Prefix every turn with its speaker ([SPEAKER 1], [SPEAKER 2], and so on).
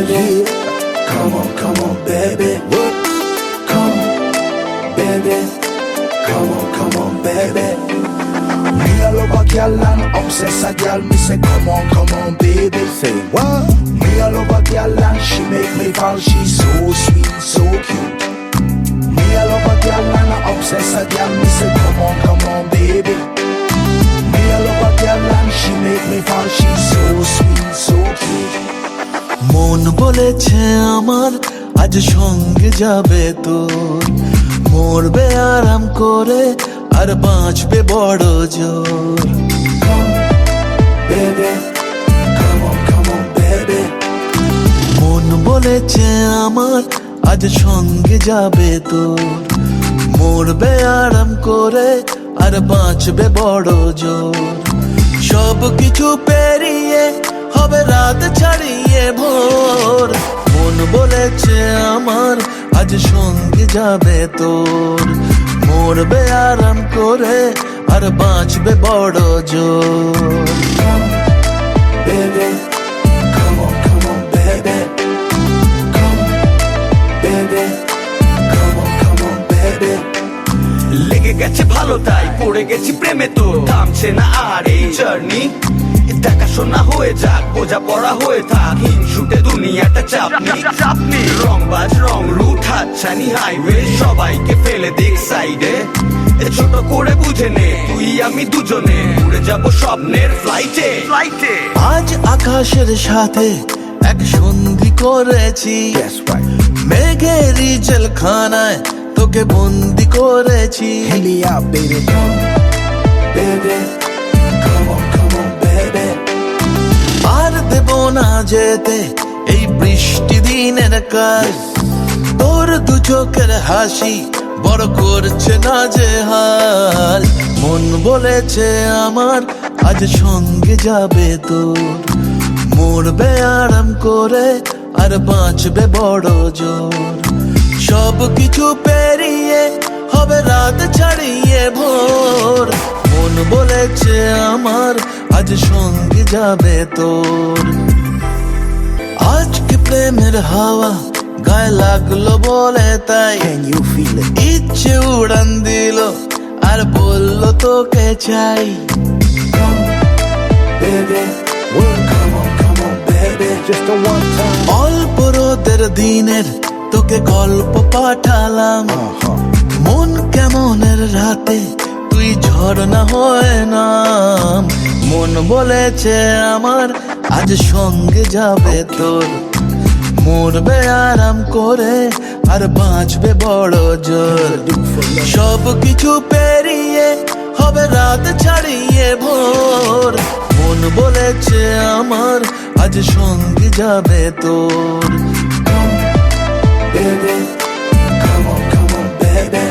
[SPEAKER 1] baby. Come on, baby. Come, baby. Come on, baby. Me a love a girl and obsess a girl. Me say, come on, baby.
[SPEAKER 2] Say what?
[SPEAKER 1] Me a love a girl and she make me fall. She's so sweet, so cute. Me a love a girl and I obsess a girl. Me say, come on, baby. Me a love a girl and she make me fall. She's so sweet, so cute.
[SPEAKER 3] মন বলেছে আমার আজ সঙ্গে যাবে তোর, মরবে আরাম করে আর বাঁচবে বড় জোর।
[SPEAKER 1] Come, baby. Come on, baby.
[SPEAKER 3] মন বলেছে আমার আজ সঙ্গে যাবে তোর, মরবে আরাম করে আর বাঁচবে বড় জোর। সব কিছু পেরিয়ে হবে রাত ছাড়িয়ে ভোর, মন বলেছে আমার আজ সঙ্গে যাবে তোর, মরবে আরাম করে আর বাঁচবে বড় জোর।
[SPEAKER 1] Come, baby. Come on, baby. Come, baby. Come on, baby.
[SPEAKER 4] লেগে গেছে ভালো তাই পড়ে গেছি প্রেমে, তো থামছে না আর এই জার্নি। দেখাশোনা হয়ে যাক, বোঝা পড়া হয়ে থাক, হিংসুটে দুনিয়াটা চাপনি। রংবাজ রং রুট হাতছানি হাইওয়ে, সবাইকে ফেলে দেখ সাইডে। ছোট করে বুঝে নে তুই আমি দুজনে উড়ে যাব স্বপ্নের ফ্লাইটে।
[SPEAKER 3] আজ আকাশের সাথে এক সন্ধি করেছি,
[SPEAKER 2] That's right.
[SPEAKER 3] মেঘেরই জেলখানায় তোকে বন্দি করেছি।
[SPEAKER 2] Hear me out, baby.
[SPEAKER 1] Come, baby. Come on, baby.
[SPEAKER 3] আর দেব না যেতে এই বৃষ্টি দিনের কাজ, তোর দু চোখের হাসি বড় করছে না যে হাল। মন বলেছে আমার আজ সঙ্গে যাবে তোর, মরবে আরাম করে আর বাঁচবে বড় জোর। সব কিছু পেরিয়ে হবে রাত ছাড়িয়ে ভোর, মন বলেছে আমার আজ সঙ্গে যাবে তোর। আজকে প্রেমের হাওয়া গায়ে লাগলো বলে তাই,
[SPEAKER 2] Can you feel it?
[SPEAKER 3] ইচ্ছে উড়ান দিল আর বললো তোকে চাই।
[SPEAKER 1] Come, baby. Come on, baby.
[SPEAKER 2] Just a one time.
[SPEAKER 3] অল্প রোদের দিনের তোকে গল্প পাঠালাম, মন কেমনের রাতে তুই ঝর্ণা হয়ে নাম। মন বলেছে আমার আজ সঙ্গে যাবে তোর, মরবে আরাম করে আর বাঁচবে বড় জোর। সব কিছু পেরিয়ে হবে রাত ছাড়িয়ে ভোর, মন বলেছে আমার আজ সঙ্গে যাবে তোর।
[SPEAKER 1] Come, baby. Come on, baby.